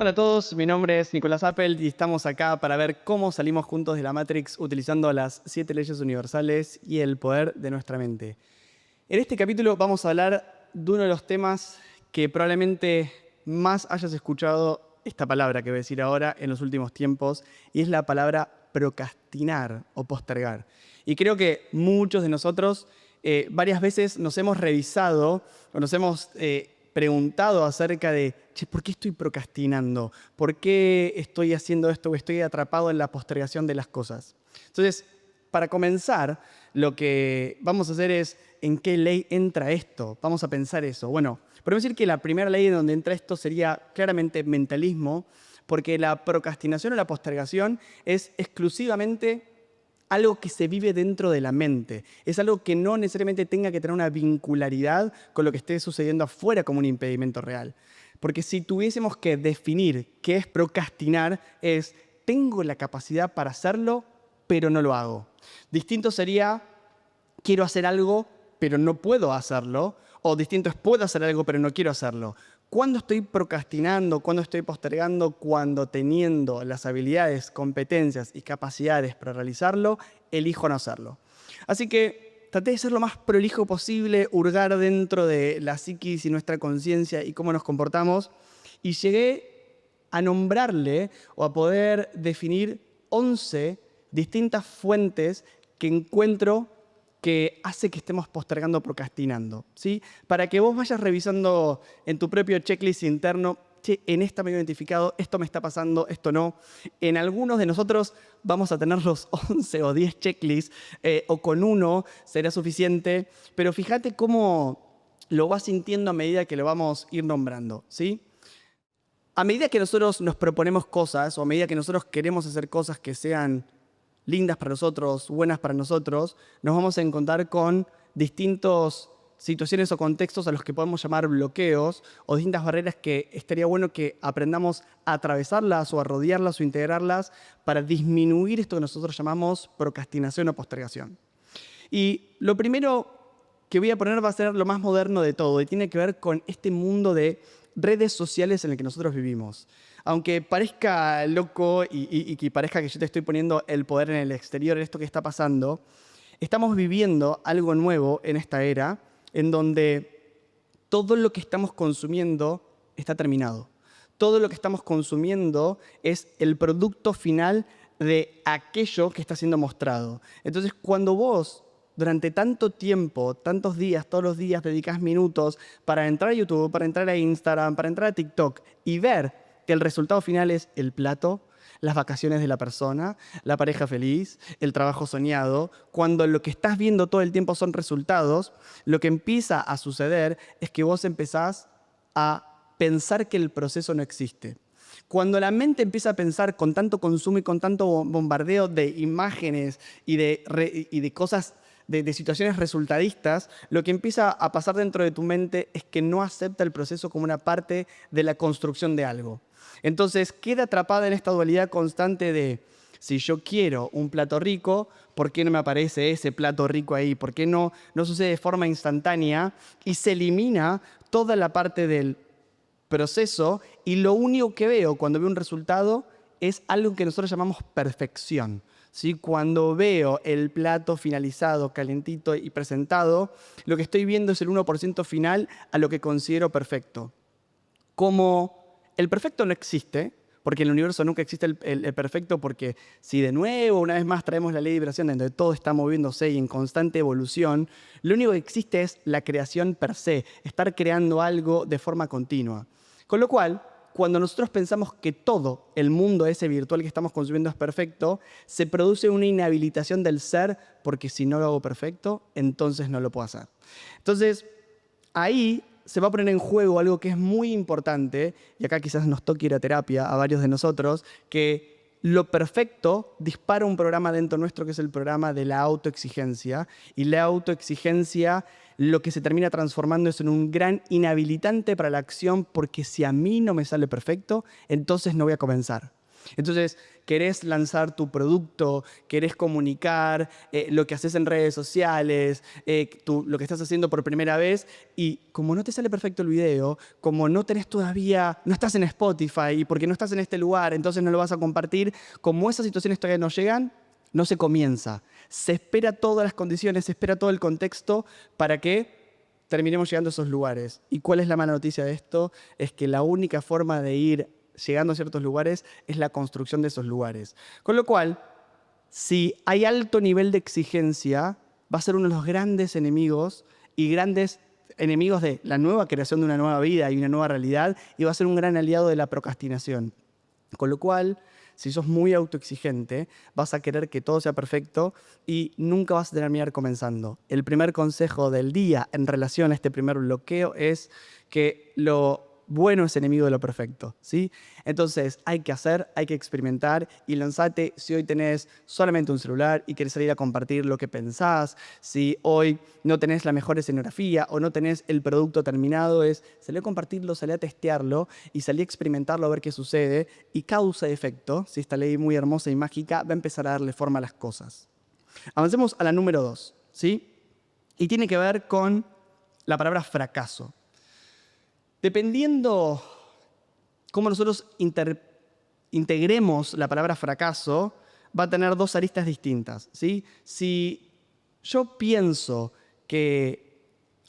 Hola a todos, mi nombre es Nicolás Appel y estamos acá para ver cómo salimos juntos de la Matrix utilizando las 7 leyes universales y el poder de nuestra mente. En este capítulo vamos a hablar de uno de los temas que probablemente más hayas escuchado esta palabra que voy a decir ahora en los últimos tiempos, y es la palabra procrastinar o postergar. Y creo que muchos de nosotros varias veces nos hemos revisado o nos hemos preguntado acerca de, che, ¿por qué estoy procrastinando? ¿Por qué estoy haciendo esto o estoy atrapado en la postergación de las cosas? Entonces, para comenzar, lo que vamos a hacer es, ¿en qué ley entra esto? Vamos a pensar eso. Bueno, podemos decir que la primera ley en donde entra esto sería claramente mentalismo, porque la procrastinación o la postergación es exclusivamente algo que se vive dentro de la mente. Es algo que no necesariamente tenga que tener una vincularidad con lo que esté sucediendo afuera como un impedimento real. Porque si tuviésemos que definir qué es procrastinar, es tengo la capacidad para hacerlo, pero no lo hago. Distinto sería quiero hacer algo, pero no puedo hacerlo. O distinto es puedo hacer algo, pero no quiero hacerlo. ¿Cuándo estoy procrastinando? ¿Cuándo estoy postergando? Cuando teniendo las habilidades, competencias y capacidades para realizarlo, elijo no hacerlo. Así que traté de ser lo más prolijo posible, hurgar dentro de la psiquis y nuestra conciencia y cómo nos comportamos. Y llegué a nombrarle o a poder definir 11 distintas fuentes que encuentro que hace que estemos postergando, procrastinando, ¿sí? Para que vos vayas revisando en tu propio checklist interno, che, en esta me he identificado, esto me está pasando, esto no. En algunos de nosotros vamos a tener los 11 o 10 checklists, o con uno será suficiente, pero fíjate cómo lo vas sintiendo a medida que lo vamos a ir nombrando, ¿sí? A medida que nosotros nos proponemos cosas, o a medida que nosotros queremos hacer cosas que sean lindas para nosotros, buenas para nosotros, nos vamos a encontrar con distintas situaciones o contextos a los que podemos llamar bloqueos o distintas barreras que estaría bueno que aprendamos a atravesarlas o a rodearlas o integrarlas para disminuir esto que nosotros llamamos procrastinación o postergación. Y lo primero que voy a poner va a ser lo más moderno de todo y tiene que ver con este mundo de redes sociales en el que nosotros vivimos. Aunque parezca loco y que parezca que yo te estoy poniendo el poder en el exterior en esto que está pasando, estamos viviendo algo nuevo en esta era en donde todo lo que estamos consumiendo está terminado. Todo lo que estamos consumiendo es el producto final de aquello que está siendo mostrado. Entonces, cuando vos durante tanto tiempo, tantos días, todos los días dedicas minutos para entrar a YouTube, para entrar a Instagram, para entrar a TikTok y ver que el resultado final es el plato, las vacaciones de la persona, la pareja feliz, el trabajo soñado, cuando lo que estás viendo todo el tiempo son resultados, lo que empieza a suceder es que vos empezás a pensar que el proceso no existe. Cuando la mente empieza a pensar con tanto consumo y con tanto bombardeo de imágenes y de cosas, de situaciones resultadistas, lo que empieza a pasar dentro de tu mente es que no acepta el proceso como una parte de la construcción de algo. Entonces queda atrapada en esta dualidad constante de si yo quiero un plato rico, ¿por qué no me aparece ese plato rico ahí? ¿Por qué no sucede de forma instantánea y se elimina toda la parte del proceso y lo único que veo cuando veo un resultado es algo que nosotros llamamos perfección? ¿Sí? Cuando veo el plato finalizado, calentito y presentado, lo que estoy viendo es el 1% final a lo que considero perfecto. Como el perfecto no existe, porque en el universo nunca existe el perfecto, porque si de nuevo, una vez más, traemos la ley de vibración, en donde todo está moviéndose y en constante evolución, lo único que existe es la creación per se, estar creando algo de forma continua. Con lo cual, cuando nosotros pensamos que todo el mundo ese virtual que estamos consumiendo es perfecto, se produce una inhabilitación del ser, porque si no lo hago perfecto, entonces no lo puedo hacer. Entonces, ahí se va a poner en juego algo que es muy importante, y acá quizás nos toque ir a terapia a varios de nosotros, que lo perfecto dispara un programa dentro nuestro que es el programa de la autoexigencia, y la autoexigencia lo que se termina transformando es en un gran inhabilitante para la acción, porque si a mí no me sale perfecto, entonces no voy a comenzar. Entonces, querés lanzar tu producto, querés comunicar lo que haces en redes sociales, lo que estás haciendo por primera vez, y como no te sale perfecto el video, como no tenés todavía, no estás en Spotify, y porque no estás en este lugar, entonces no lo vas a compartir, como esas situaciones todavía no llegan, no se comienza. Se espera todas las condiciones, se espera todo el contexto para que terminemos llegando a esos lugares. ¿Y cuál es la mala noticia de esto? Es que la única forma de ir llegando a ciertos lugares es la construcción de esos lugares. Con lo cual, si hay alto nivel de exigencia, va a ser uno de los grandes enemigos y grandes enemigos de la nueva creación de una nueva vida y una nueva realidad, y va a ser un gran aliado de la procrastinación. Con lo cual, si sos muy autoexigente, vas a querer que todo sea perfecto y nunca vas a terminar comenzando. El primer consejo del día en relación a este primer bloqueo es que lo bueno es enemigo de lo perfecto, ¿sí? Entonces hay que hacer, hay que experimentar y lanzate. Si hoy tenés solamente un celular y querés salir a compartir lo que pensás, si hoy no tenés la mejor escenografía o no tenés el producto terminado, salí a compartirlo, salí a testearlo y salí a experimentarlo a ver qué sucede, y causa y efecto, si esta ley muy hermosa y mágica va a empezar a darle forma a las cosas. Avancemos a la número 2, ¿sí? Y tiene que ver con la palabra fracaso. Dependiendo cómo nosotros integremos la palabra fracaso, va a tener dos aristas distintas, ¿sí? Si yo pienso que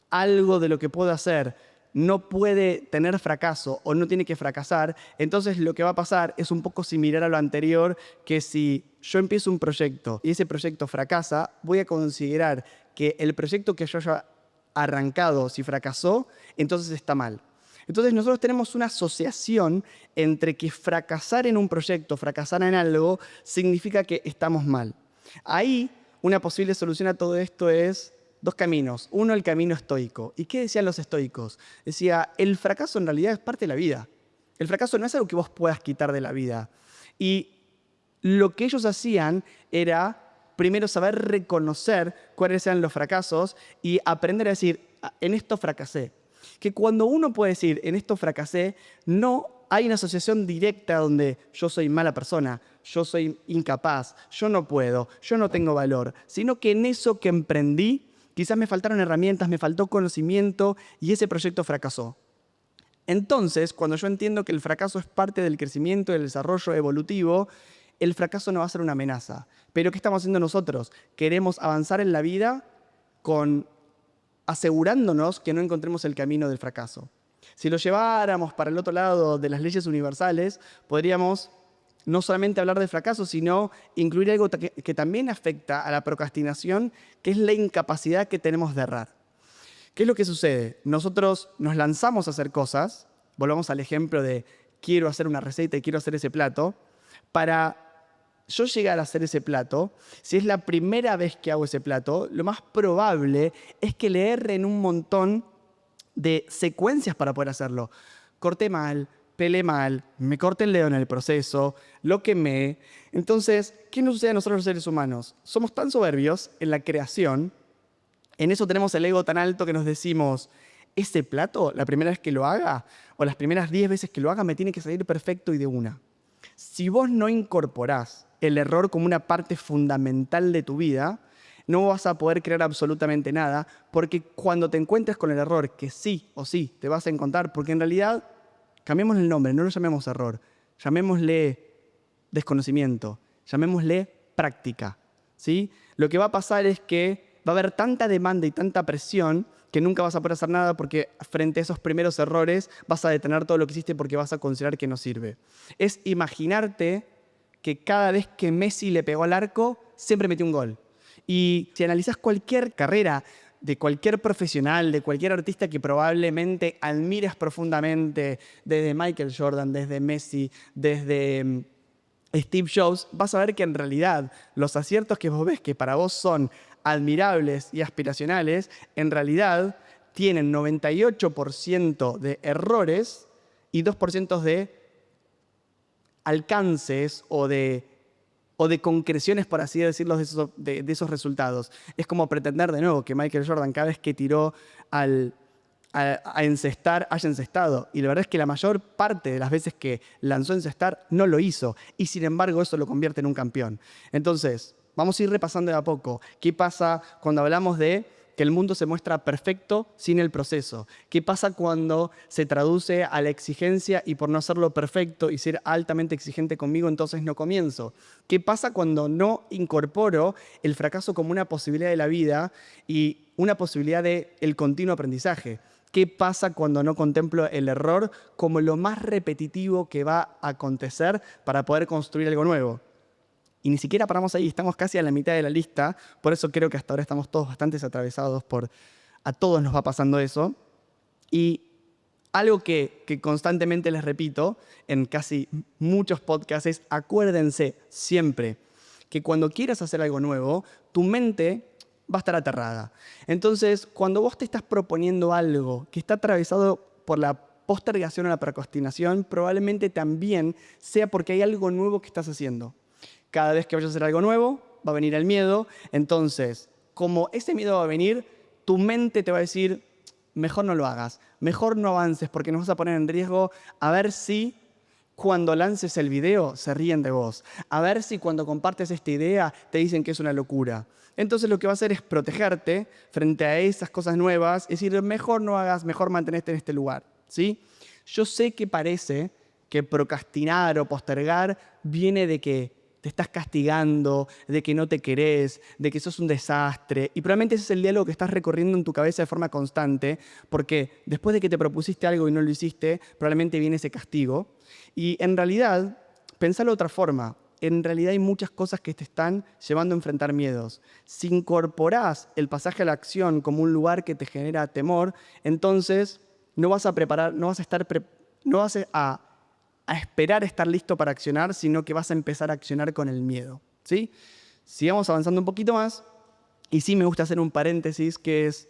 algo de lo que puedo hacer no puede tener fracaso o no tiene que fracasar, entonces lo que va a pasar es un poco similar a lo anterior, que si yo empiezo un proyecto y ese proyecto fracasa, voy a considerar que el proyecto que yo haya arrancado, si fracasó, entonces está mal. Entonces nosotros tenemos una asociación entre que fracasar en un proyecto, fracasar en algo, significa que estamos mal. Ahí una posible solución a todo esto es dos caminos. Uno, el camino estoico. ¿Y qué decían los estoicos? Decía, el fracaso en realidad es parte de la vida. El fracaso no es algo que vos puedas quitar de la vida. Y lo que ellos hacían era primero saber reconocer cuáles eran los fracasos y aprender a decir, en esto fracasé. Que cuando uno puede decir, en esto fracasé, no hay una asociación directa donde yo soy mala persona, yo soy incapaz, yo no puedo, yo no tengo valor, sino que en eso que emprendí, quizás me faltaron herramientas, me faltó conocimiento y ese proyecto fracasó. Entonces, cuando yo entiendo que el fracaso es parte del crecimiento, del desarrollo evolutivo, el fracaso no va a ser una amenaza. Pero ¿qué estamos haciendo nosotros? Queremos avanzar en la vida asegurándonos que no encontremos el camino del fracaso. Si lo lleváramos para el otro lado de las leyes universales, podríamos no solamente hablar de fracaso, sino incluir algo que también afecta a la procrastinación, que es la incapacidad que tenemos de errar. ¿Qué es lo que sucede? Nosotros nos lanzamos a hacer cosas, volvamos al ejemplo de quiero hacer una receta y quiero hacer ese plato, para yo llegar a hacer ese plato, si es la primera vez que hago ese plato, lo más probable es que le erre en un montón de secuencias para poder hacerlo. Corté mal, pelé mal, me corté el dedo en el proceso, lo quemé. Entonces, ¿qué nos sucede a nosotros los seres humanos? Somos tan soberbios en la creación, en eso tenemos el ego tan alto que nos decimos, ese plato, la primera vez que lo haga, o las primeras 10 veces que lo haga, me tiene que salir perfecto y de una. Si vos no incorporás el error como una parte fundamental de tu vida, no vas a poder crear absolutamente nada, porque cuando te encuentres con el error, que sí o sí te vas a encontrar, porque en realidad, cambiemos el nombre, no lo llamemos error, llamémosle desconocimiento, llamémosle práctica, ¿sí? Lo que va a pasar es que va a haber tanta demanda y tanta presión que nunca vas a poder hacer nada, porque frente a esos primeros errores vas a detener todo lo que hiciste porque vas a considerar que no sirve. Es imaginarte que cada vez que Messi le pegó al arco, siempre metió un gol. Y si analizás cualquier carrera de cualquier profesional, de cualquier artista que probablemente admires profundamente, desde Michael Jordan, desde Messi, desde Steve Jobs, vas a ver que en realidad los aciertos que vos ves que para vos son admirables y aspiracionales, en realidad tienen 98% de errores y 2% de alcances o de concreciones, por así decirlo, de esos resultados. Es como pretender de nuevo que Michael Jordan, cada vez que tiró al a encestar haya encestado. Y la verdad es que la mayor parte de las veces que lanzó a encestar no lo hizo. Y sin embargo eso lo convierte en un campeón. Entonces, vamos a ir repasando de a poco. ¿Qué pasa cuando hablamos de que el mundo se muestra perfecto sin el proceso? ¿Qué pasa cuando se traduce a la exigencia y por no hacerlo perfecto y ser altamente exigente conmigo, entonces no comienzo? ¿Qué pasa cuando no incorporo el fracaso como una posibilidad de la vida y una posibilidad del continuo aprendizaje? ¿Qué pasa cuando no contemplo el error como lo más repetitivo que va a acontecer para poder construir algo nuevo? Y ni siquiera paramos ahí, estamos casi a la mitad de la lista, por eso creo que hasta ahora estamos todos bastante atravesados a todos nos va pasando eso. Y algo que constantemente les repito en casi muchos podcasts es: acuérdense siempre que cuando quieras hacer algo nuevo, tu mente va a estar aterrada. Entonces, cuando vos te estás proponiendo algo que está atravesado por la postergación o la procrastinación, probablemente también sea porque hay algo nuevo que estás haciendo. Cada vez que vayas a hacer algo nuevo, va a venir el miedo. Entonces, como ese miedo va a venir, tu mente te va a decir: mejor no lo hagas, mejor no avances porque nos vas a poner en riesgo. A ver si cuando lances el video se ríen de vos. A ver si cuando compartes esta idea te dicen que es una locura. Entonces lo que va a hacer es protegerte frente a esas cosas nuevas, es decir, mejor no hagas, mejor mantenerte en este lugar, ¿sí? Yo sé que parece que procrastinar o postergar viene de que te estás castigando, de que no te querés, de que sos un desastre. Y probablemente ese es el diálogo que estás recorriendo en tu cabeza de forma constante, porque después de que te propusiste algo y no lo hiciste, probablemente viene ese castigo. Y en realidad, pensalo de otra forma. En realidad hay muchas cosas que te están llevando a enfrentar miedos. Si incorporás el pasaje a la acción como un lugar que te genera temor, entonces no vas a esperar estar listo para accionar, sino que vas a empezar a accionar con el miedo, ¿sí? Sigamos avanzando un poquito más. Y sí me gusta hacer un paréntesis, que es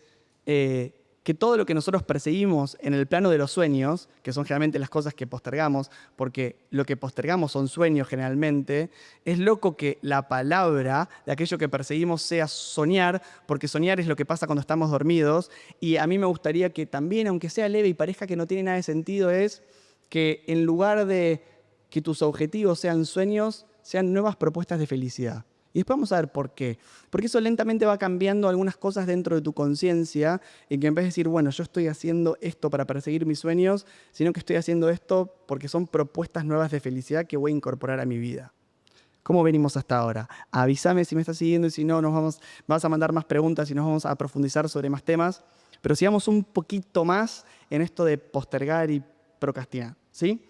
que todo lo que nosotros perseguimos en el plano de los sueños, que son generalmente las cosas que postergamos, porque lo que postergamos son sueños generalmente, es loco que la palabra de aquello que perseguimos sea soñar, porque soñar es lo que pasa cuando estamos dormidos. Y a mí me gustaría que también, aunque sea leve y parezca que no tiene nada de sentido, es que en lugar de que tus objetivos sean sueños, sean nuevas propuestas de felicidad. Y después vamos a ver por qué. Porque eso lentamente va cambiando algunas cosas dentro de tu conciencia, y que en vez de decir, bueno, yo estoy haciendo esto para perseguir mis sueños, sino que estoy haciendo esto porque son propuestas nuevas de felicidad que voy a incorporar a mi vida. ¿Cómo venimos hasta ahora? Avísame si me estás siguiendo, y si no, vas a mandar más preguntas y nos vamos a profundizar sobre más temas. Pero sigamos un poquito más en esto de postergar y procrastinar, ¿sí?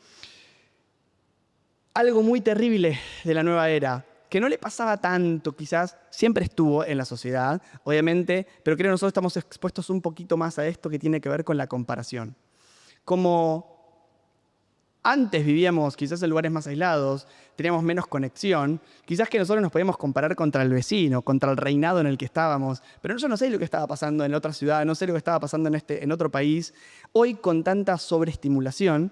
Algo muy terrible de la nueva era, que no le pasaba tanto quizás, siempre estuvo en la sociedad, obviamente, pero creo que nosotros estamos expuestos un poquito más a esto que tiene que ver con la comparación. Como antes vivíamos quizás en lugares más aislados, teníamos menos conexión, quizás que nosotros nos podíamos comparar contra el vecino, contra el reinado en el que estábamos, pero yo no sé lo que estaba pasando en otra ciudad, no sé lo que estaba pasando en otro país. Hoy, con tanta sobreestimulación,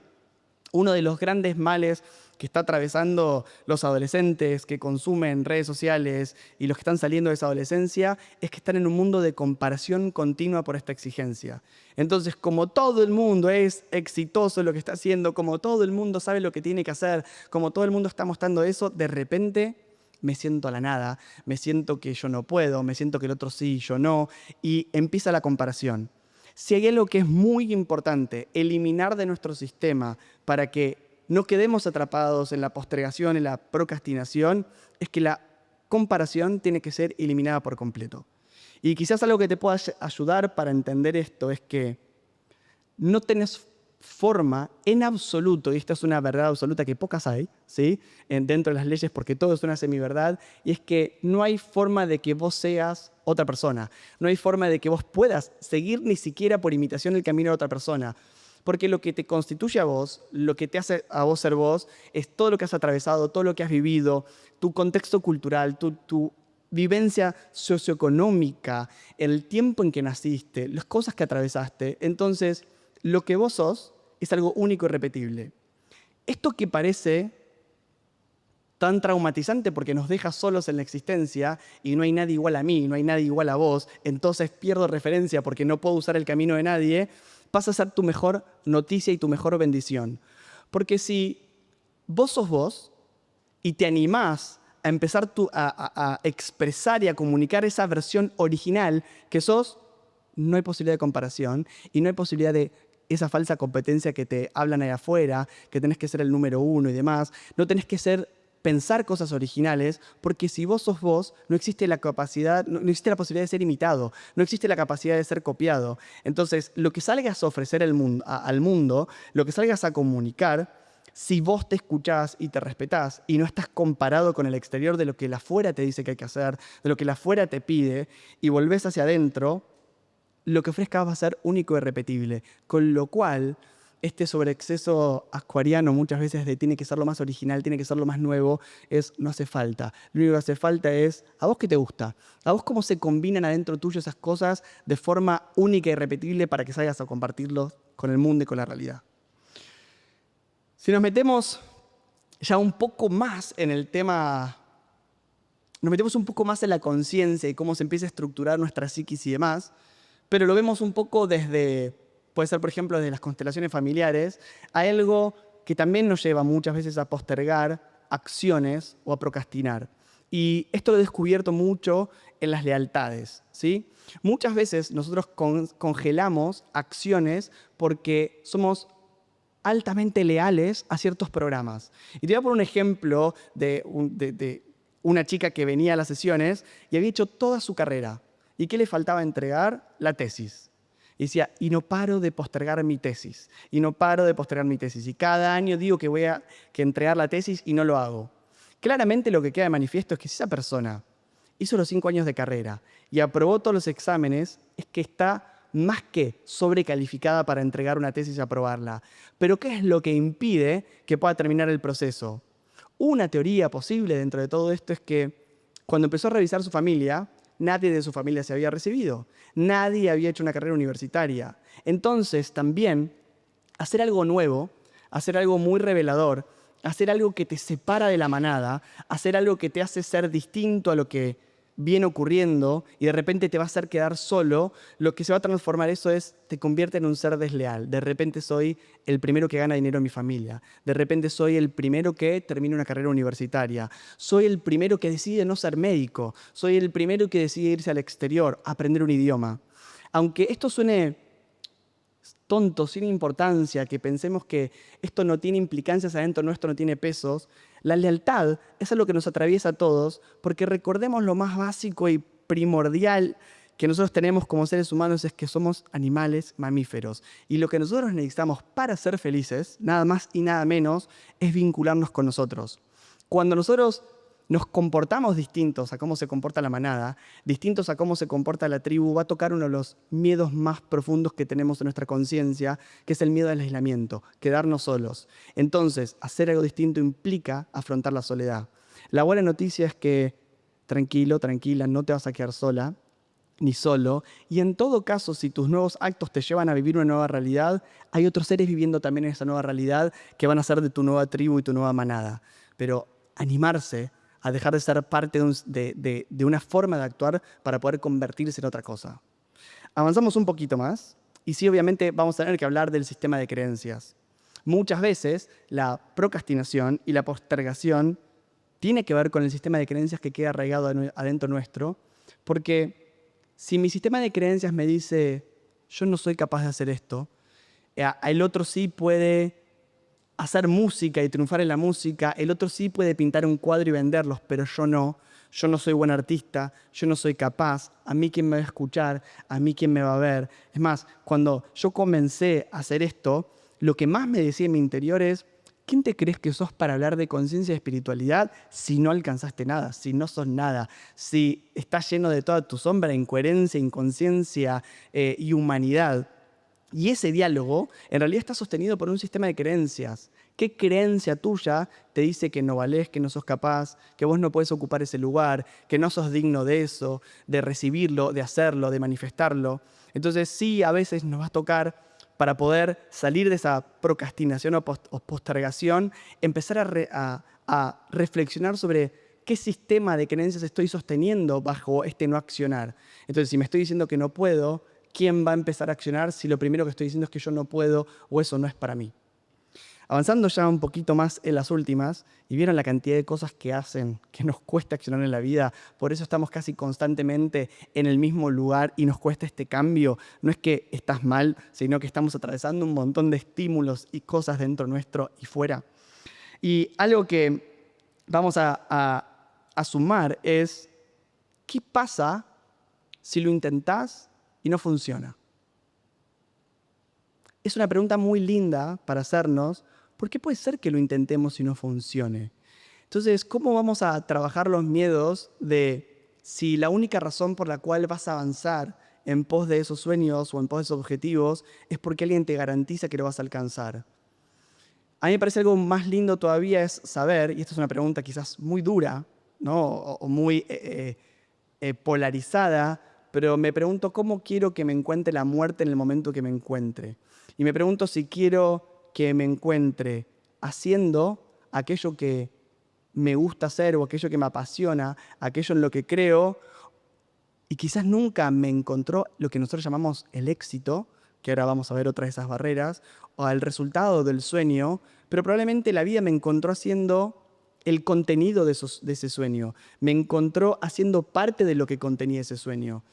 uno de los grandes males que está atravesando los adolescentes que consumen redes sociales y los que están saliendo de esa adolescencia es que están en un mundo de comparación continua por esta exigencia. Entonces, como todo el mundo es exitoso en lo que está haciendo, como todo el mundo sabe lo que tiene que hacer, como todo el mundo está mostrando eso, de repente me siento a la nada, me siento que yo no puedo, me siento que el otro sí, yo no, y empieza la comparación. Si hay algo que es muy importante eliminar de nuestro sistema para que no quedemos atrapados en la postergación, en la procrastinación, es que la comparación tiene que ser eliminada por completo. Y quizás algo que te pueda ayudar para entender esto es que no tenés forma en absoluto, y esta es una verdad absoluta que pocas hay, ¿sí? Dentro de las leyes, porque todo es una semiverdad, y es que no hay forma de que vos seas otra persona. No hay forma de que vos puedas seguir ni siquiera por imitación el camino de otra persona. Porque lo que te constituye a vos, lo que te hace a vos ser vos, es todo lo que has atravesado, todo lo que has vivido, tu contexto cultural, tu vivencia socioeconómica, el tiempo en que naciste, las cosas que atravesaste. Entonces, lo que vos sos es algo único y repetible. Esto que parece tan traumatizante porque nos deja solos en la existencia y no hay nadie igual a mí, no hay nadie igual a vos, entonces pierdo referencia porque no puedo usar el camino de nadie, pasa a ser tu mejor noticia y tu mejor bendición. Porque si vos sos vos y te animás a empezar a expresar y a comunicar esa versión original que sos, no hay posibilidad de comparación y no hay posibilidad de esa falsa competencia que te hablan ahí afuera, que tenés que ser el número uno y demás. No tenés que pensar cosas originales, porque si vos sos vos, no existe la capacidad, no existe la posibilidad de ser imitado, no existe la capacidad de ser copiado. Entonces, lo que salgas a ofrecer al mundo, lo que salgas a comunicar, si vos te escuchás y te respetás y no estás comparado con el exterior de lo que el afuera te dice que hay que hacer, de lo que el afuera te pide, y volvés hacia adentro, lo que ofrezcas va a ser único y repetible. Con lo cual, este sobreexceso acuariano muchas veces de tiene que ser lo más original, tiene que ser lo más nuevo, no hace falta. Lo único que hace falta es, ¿a vos qué te gusta? ¿A vos cómo se combinan adentro tuyo esas cosas de forma única y repetible para que salgas a compartirlo con el mundo y con la realidad? Si nos metemos ya un poco más en el tema, nos metemos un poco más en la conciencia y cómo se empieza a estructurar nuestra psiquis y demás, pero lo vemos un poco desde, puede ser por ejemplo desde las constelaciones familiares, a algo que también nos lleva muchas veces a postergar acciones o a procrastinar. Y esto lo he descubierto mucho en las lealtades, ¿sí? Muchas veces nosotros congelamos acciones porque somos altamente leales a ciertos programas. Y te voy a poner un ejemplo de una chica que venía a las sesiones y había hecho toda su carrera. ¿Y qué le faltaba entregar? La tesis. Y decía, y no paro de postergar mi tesis. Y no paro de postergar mi tesis. Y cada año digo que voy a entregar la tesis y no lo hago. Claramente lo que queda de manifiesto es que si esa persona hizo los 5 años de carrera y aprobó todos los exámenes, es que está más que sobrecalificada para entregar una tesis y aprobarla. Pero ¿qué es lo que impide que pueda terminar el proceso? Una teoría posible dentro de todo esto es que cuando empezó a revisar su familia, nadie de su familia se había recibido. Nadie había hecho una carrera universitaria. Entonces, también, hacer algo nuevo, hacer algo muy revelador, hacer algo que te separa de la manada, hacer algo que te hace ser distinto a lo que viene ocurriendo y de repente te va a hacer quedar solo, lo que se va a transformar eso te convierte en un ser desleal. De repente soy el primero que gana dinero en mi familia. De repente soy el primero que termina una carrera universitaria. Soy el primero que decide no ser médico. Soy el primero que decide irse al exterior, a aprender un idioma. Aunque esto suene tonto, sin importancia, que pensemos que esto no tiene implicancias adentro nuestro, no tiene pesos, la lealtad es algo que nos atraviesa a todos, porque recordemos lo más básico y primordial que nosotros tenemos como seres humanos es que somos animales mamíferos. Y lo que nosotros necesitamos para ser felices, nada más y nada menos, es vincularnos con nosotros. Cuando nosotros nos comportamos distintos a cómo se comporta la manada, distintos a cómo se comporta la tribu, va a tocar uno de los miedos más profundos que tenemos en nuestra conciencia, que es el miedo al aislamiento, quedarnos solos. Entonces, hacer algo distinto implica afrontar la soledad. La buena noticia es que, tranquilo, tranquila, no te vas a quedar sola, ni solo, y en todo caso, si tus nuevos actos te llevan a vivir una nueva realidad, hay otros seres viviendo también en esa nueva realidad que van a ser de tu nueva tribu y tu nueva manada. Pero animarse a dejar de ser parte de una forma de actuar para poder convertirse en otra cosa. Avanzamos un poquito más y sí, obviamente vamos a tener que hablar del sistema de creencias. Muchas veces la procrastinación y la postergación tiene que ver con el sistema de creencias que queda arraigado adentro nuestro, porque si mi sistema de creencias me dice yo no soy capaz de hacer esto, el otro sí puede hacer música y triunfar en la música, el otro sí puede pintar un cuadro y venderlos, pero yo no soy buen artista, yo no soy capaz, a mí quién me va a escuchar, a mí quién me va a ver. Es más, cuando yo comencé a hacer esto, lo que más me decía en mi interior es, ¿quién te crees que sos para hablar de conciencia y espiritualidad si no alcanzaste nada, si no sos nada, si estás lleno de toda tu sombra, incoherencia, inconsciencia y humanidad? Y ese diálogo en realidad está sostenido por un sistema de creencias. ¿Qué creencia tuya te dice que no valés, que no sos capaz, que vos no podés ocupar ese lugar, que no sos digno de eso, de recibirlo, de hacerlo, de manifestarlo? Entonces sí, a veces nos va a tocar, para poder salir de esa procrastinación o postergación, empezar a reflexionar sobre qué sistema de creencias estoy sosteniendo bajo este no accionar. Entonces, si me estoy diciendo que no puedo, ¿quién va a empezar a accionar si lo primero que estoy diciendo es que yo no puedo o eso no es para mí? Avanzando ya un poquito más en las últimas, y vieron la cantidad de cosas que hacen, que nos cuesta accionar en la vida, por eso estamos casi constantemente en el mismo lugar y nos cuesta este cambio. No es que estás mal, sino que estamos atravesando un montón de estímulos y cosas dentro nuestro y fuera. Y algo que vamos a sumar es, ¿qué pasa si lo intentás y no funciona? Es una pregunta muy linda para hacernos. ¿Por qué puede ser que lo intentemos y no funcione? Entonces, ¿cómo vamos a trabajar los miedos de si la única razón por la cual vas a avanzar en pos de esos sueños o en pos de esos objetivos es porque alguien te garantiza que lo vas a alcanzar? A mí me parece algo más lindo todavía es saber, y esta es una pregunta quizás muy dura, ¿no? o muy polarizada, pero me pregunto cómo quiero que me encuentre la muerte en el momento que me encuentre. Y me pregunto si quiero que me encuentre haciendo aquello que me gusta hacer o aquello que me apasiona, aquello en lo que creo, y quizás nunca me encontró lo que nosotros llamamos el éxito, que ahora vamos a ver otras de esas barreras, o el resultado del sueño, pero probablemente la vida me encontró haciendo el contenido de ese sueño, me encontró haciendo parte de lo que contenía ese sueño.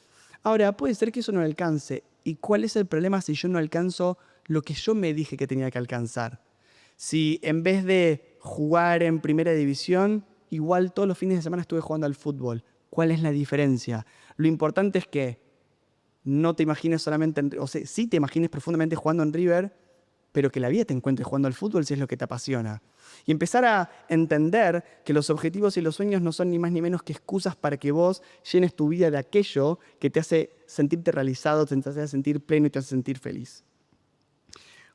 Ahora, puede ser que eso no alcance. ¿Y cuál es el problema si yo no alcanzo lo que yo me dije que tenía que alcanzar? Si en vez de jugar en primera división, igual todos los fines de semana estuve jugando al fútbol. ¿Cuál es la diferencia? Lo importante es que no te imagines solamente, o sea, sí te imagines profundamente jugando en River, pero que la vida te encuentre jugando al fútbol si es lo que te apasiona. Y empezar a entender que los objetivos y los sueños no son ni más ni menos que excusas para que vos llenes tu vida de aquello que te hace sentirte realizado, te hace sentir pleno y te hace sentir feliz.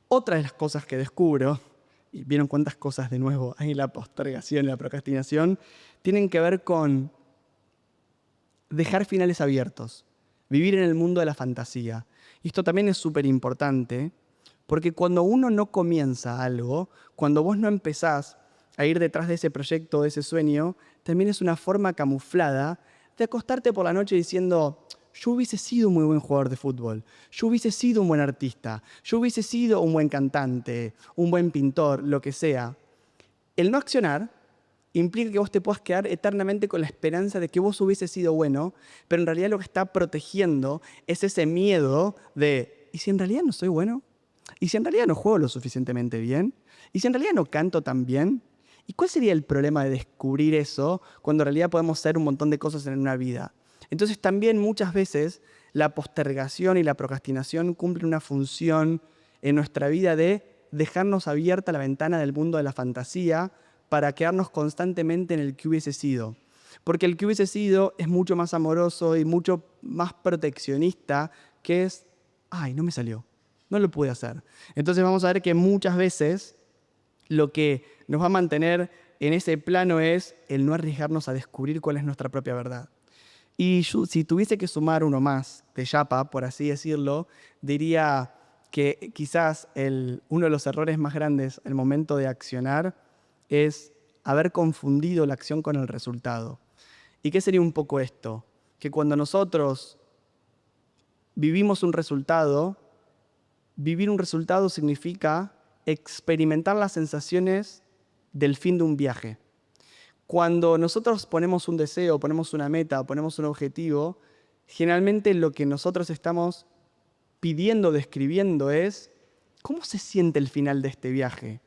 Otra de las cosas que descubro, y vieron cuántas cosas de nuevo hay en la postergación y la procrastinación, tienen que ver con dejar finales abiertos, vivir en el mundo de la fantasía. Y esto también es súper importante, porque cuando uno no comienza algo, cuando vos no empezás a ir detrás de ese proyecto, de ese sueño, también es una forma camuflada de acostarte por la noche diciendo, yo hubiese sido un muy buen jugador de fútbol, yo hubiese sido un buen artista, yo hubiese sido un buen cantante, un buen pintor, lo que sea. El no accionar implica que vos te puedas quedar eternamente con la esperanza de que vos hubiese sido bueno, pero en realidad lo que está protegiendo es ese miedo de, ¿y si en realidad no soy bueno? ¿Y si en realidad no juego lo suficientemente bien? ¿Y si en realidad no canto tan bien? ¿Y cuál sería el problema de descubrir eso cuando en realidad podemos hacer un montón de cosas en una vida? Entonces también muchas veces la postergación y la procrastinación cumplen una función en nuestra vida de dejarnos abierta la ventana del mundo de la fantasía para quedarnos constantemente en el que hubiese sido. Porque el que hubiese sido es mucho más amoroso y mucho más proteccionista, que es, ay, no me salió, no lo pude hacer. Entonces vamos a ver que muchas veces lo que nos va a mantener en ese plano es el no arriesgarnos a descubrir cuál es nuestra propia verdad. Y yo, si tuviese que sumar uno más de Yapa, por así decirlo, diría que quizás uno de los errores más grandes al momento de accionar es haber confundido la acción con el resultado. ¿Y qué sería un poco esto? Que cuando nosotros vivimos un resultado, vivir un resultado significa experimentar las sensaciones del fin de un viaje. Cuando nosotros ponemos un deseo, ponemos una meta, ponemos un objetivo, generalmente lo que nosotros estamos pidiendo, describiendo es ¿cómo se siente el final de este viaje?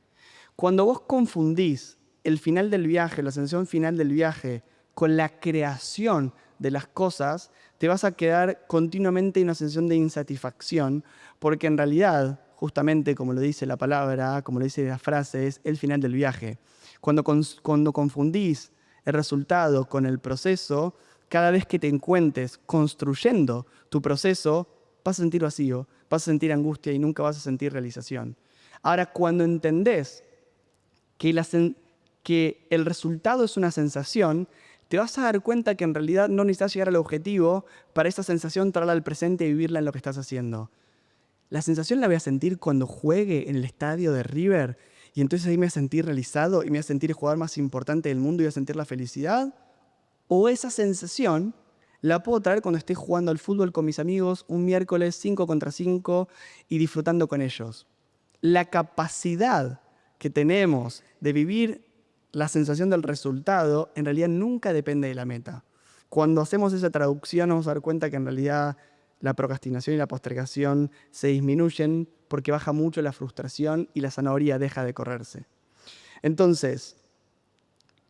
Cuando vos confundís el final del viaje, la sensación final del viaje, con la creación de las cosas, te vas a quedar continuamente en una sensación de insatisfacción, porque en realidad, justamente como lo dice la palabra, como lo dice la frase, es el final del viaje. Cuando confundís el resultado con el proceso, cada vez que te encuentres construyendo tu proceso, vas a sentir vacío, vas a sentir angustia y nunca vas a sentir realización. Ahora, cuando entendés que el resultado es una sensación, te vas a dar cuenta que en realidad no necesitas llegar al objetivo para esa sensación traerla al presente y vivirla en lo que estás haciendo. La sensación la voy a sentir cuando juegue en el estadio de River y entonces ahí me voy a sentir realizado y me voy a sentir el jugador más importante del mundo y voy a sentir la felicidad. O esa sensación la puedo traer cuando esté jugando al fútbol con mis amigos un miércoles 5 contra 5 y disfrutando con ellos. La capacidad que tenemos de vivir la sensación del resultado en realidad nunca depende de la meta. Cuando hacemos esa traducción nos vamos a dar cuenta que en realidad la procrastinación y la postergación se disminuyen porque baja mucho la frustración y la zanahoria deja de correrse. Entonces,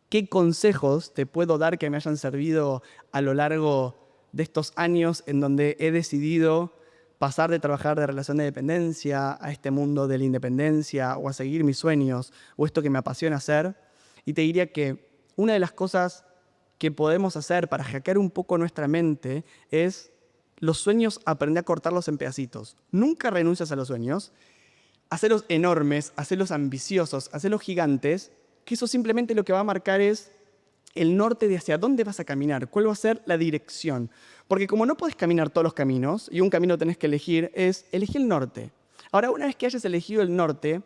¿qué consejos te puedo dar que me hayan servido a lo largo de estos años en donde he decidido pasar de trabajar de relación de dependencia a este mundo de la independencia o a seguir mis sueños o esto que me apasiona hacer? Y te diría que una de las cosas que podemos hacer para hackear un poco nuestra mente es los sueños, aprender a cortarlos en pedacitos. Nunca renuncias a los sueños, hacerlos enormes, hacerlos ambiciosos, hacerlos gigantes, que eso simplemente lo que va a marcar es el norte de hacia dónde vas a caminar, cuál va a ser la dirección. Porque como no puedes caminar todos los caminos, y un camino tenés que elegir, es elegir el norte. Ahora, una vez que hayas elegido el norte,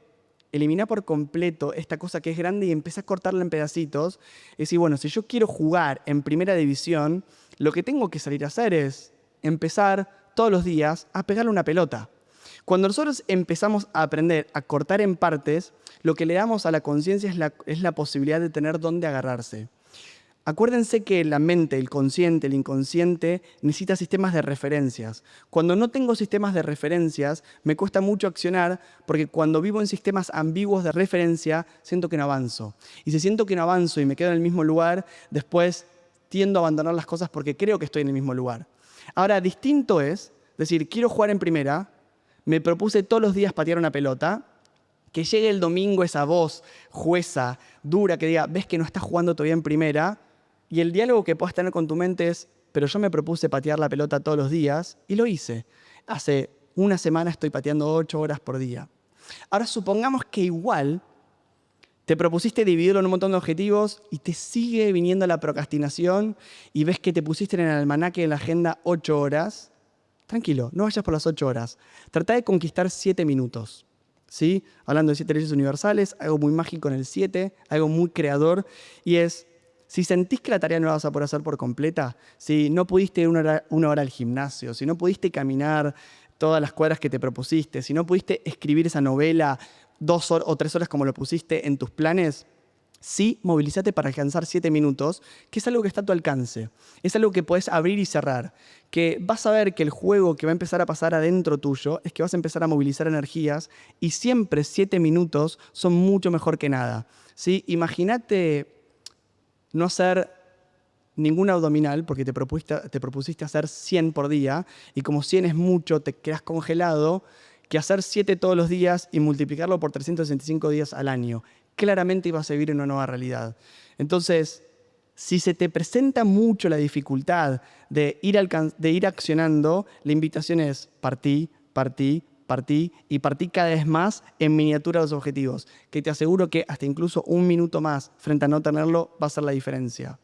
elimina por completo esta cosa que es grande y empieza a cortarla en pedacitos. Es decir, bueno, si yo quiero jugar en primera división, lo que tengo que salir a hacer es empezar todos los días a pegarle una pelota. Cuando nosotros empezamos a aprender a cortar en partes, lo que le damos a la conciencia es la posibilidad de tener dónde agarrarse. Acuérdense que la mente, el consciente, el inconsciente, necesita sistemas de referencias. Cuando no tengo sistemas de referencias, me cuesta mucho accionar porque cuando vivo en sistemas ambiguos de referencia, siento que no avanzo. Y si siento que no avanzo y me quedo en el mismo lugar, después tiendo a abandonar las cosas porque creo que estoy en el mismo lugar. Ahora, distinto es decir, quiero jugar en primera, me propuse todos los días patear una pelota, que llegue el domingo esa voz jueza, dura, que diga, ves que no estás jugando todavía en primera, y el diálogo que puedas tener con tu mente es, pero yo me propuse patear la pelota todos los días y lo hice. Hace una semana estoy pateando 8 horas por día. Ahora supongamos que igual te propusiste dividirlo en un montón de objetivos y te sigue viniendo la procrastinación y ves que te pusiste en el almanaque, en la agenda, 8 horas. Tranquilo, no vayas por las 8 horas. Trata de conquistar 7 minutos. ¿Sí? Hablando de 7 leyes universales, algo muy mágico en el 7, algo muy creador, y es, si sentís que la tarea no la vas a poder hacer por completa, si no pudiste ir una hora al gimnasio, si no pudiste caminar todas las cuadras que te propusiste, si no pudiste escribir esa novela 2 o 3 horas como lo pusiste en tus planes, sí, movilízate para alcanzar 7 minutos, que es algo que está a tu alcance. Es algo que puedes abrir y cerrar. Que vas a ver que el juego que va a empezar a pasar adentro tuyo es que vas a empezar a movilizar energías y siempre 7 minutos son mucho mejor que nada. ¿Sí? Imagínate no hacer ningún abdominal porque te propusiste hacer 100 por día y como 100 es mucho, te quedas congelado, que hacer 7 todos los días y multiplicarlo por 365 días al año. Claramente ibas a vivir en una nueva realidad. Entonces, si se te presenta mucho la dificultad de ir accionando, la invitación es partí y partí cada vez más en miniatura los objetivos, que te aseguro que hasta incluso un minuto más frente a no tenerlo va a ser la diferencia.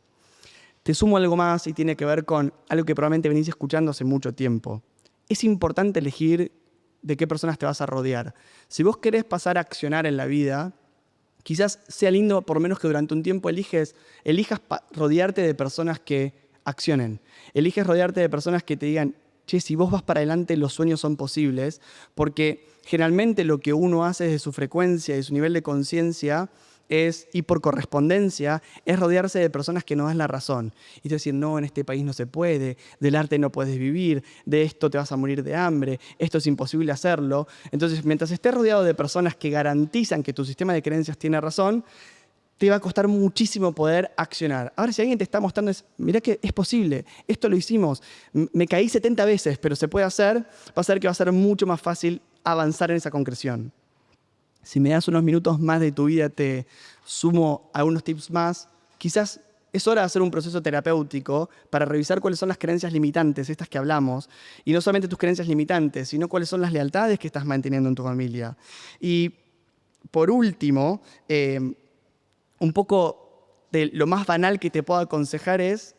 Te sumo algo más y tiene que ver con algo que probablemente venís escuchando hace mucho tiempo. Es importante elegir de qué personas te vas a rodear. Si vos querés pasar a accionar en la vida, quizás sea lindo por lo menos que durante un tiempo elijas rodearte de personas que accionen. Eliges rodearte de personas que te digan, che, si vos vas para adelante, los sueños son posibles, porque generalmente lo que uno hace desde su frecuencia y su nivel de conciencia y por correspondencia, es rodearse de personas que no dan la razón. Y decir, no, en este país no se puede, del arte no puedes vivir, de esto te vas a morir de hambre, esto es imposible hacerlo. Entonces, mientras estés rodeado de personas que garantizan que tu sistema de creencias tiene razón, te va a costar muchísimo poder accionar. Ahora, si alguien te está mostrando, mirá que es posible, esto lo hicimos, me caí 70 veces, pero se puede hacer, va a ser que va a ser mucho más fácil avanzar en esa concreción. Si me das unos minutos más de tu vida, te sumo algunos tips más. Quizás es hora de hacer un proceso terapéutico para revisar cuáles son las creencias limitantes, estas que hablamos. Y no solamente tus creencias limitantes, sino cuáles son las lealtades que estás manteniendo en tu familia. Y por último, un poco de lo más banal que te puedo aconsejar es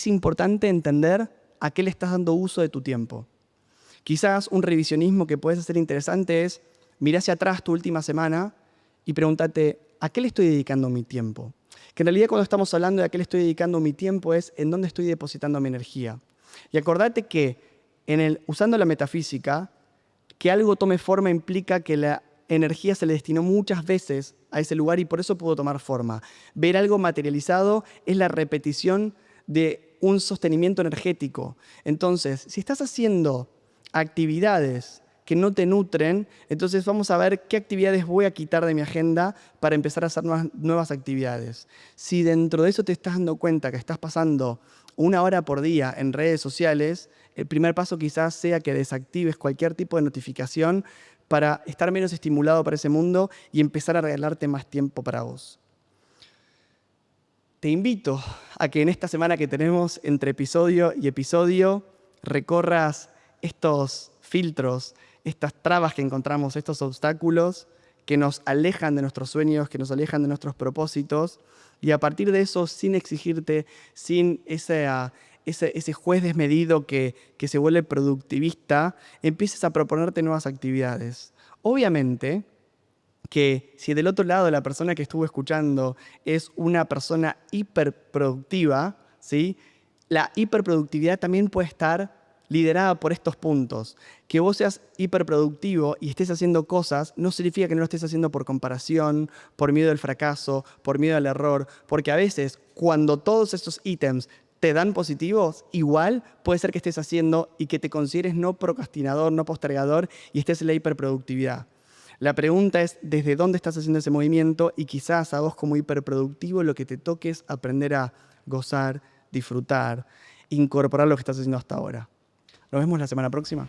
importante entender a qué le estás dando uso de tu tiempo. Quizás un revisionismo que puedes hacer interesante es mirá hacia atrás tu última semana y pregúntate, ¿a qué le estoy dedicando mi tiempo? Que en realidad cuando estamos hablando de a qué le estoy dedicando mi tiempo es en dónde estoy depositando mi energía. Y acordate que usando la metafísica, que algo tome forma implica que la energía se le destinó muchas veces a ese lugar y por eso pudo tomar forma. Ver algo materializado es la repetición de un sostenimiento energético. Entonces, si estás haciendo actividades que no te nutren, entonces vamos a ver qué actividades voy a quitar de mi agenda para empezar a hacer nuevas actividades. Si dentro de eso te estás dando cuenta que estás pasando 1 hora por día en redes sociales, el primer paso quizás sea que desactives cualquier tipo de notificación para estar menos estimulado para ese mundo y empezar a regalarte más tiempo para vos. Te invito a que en esta semana que tenemos entre episodio y episodio recorras estos filtros, estas trabas que encontramos, estos obstáculos que nos alejan de nuestros sueños, que nos alejan de nuestros propósitos, y a partir de eso, sin exigirte, sin ese juez desmedido que se vuelve productivista, empieces a proponerte nuevas actividades. Obviamente que si del otro lado la persona que estuvo escuchando es una persona hiperproductiva, ¿sí? La hiperproductividad también puede estar liderada por estos puntos. Que vos seas hiperproductivo y estés haciendo cosas no significa que no lo estés haciendo por comparación, por miedo al fracaso, por miedo al error, porque a veces cuando todos estos ítems te dan positivos, igual puede ser que estés haciendo y que te consideres no procrastinador, no postergador y estés en la hiperproductividad. La pregunta es desde dónde estás haciendo ese movimiento y quizás a vos como hiperproductivo lo que te toque es aprender a gozar, disfrutar, incorporar lo que estás haciendo hasta ahora. Nos vemos la semana próxima.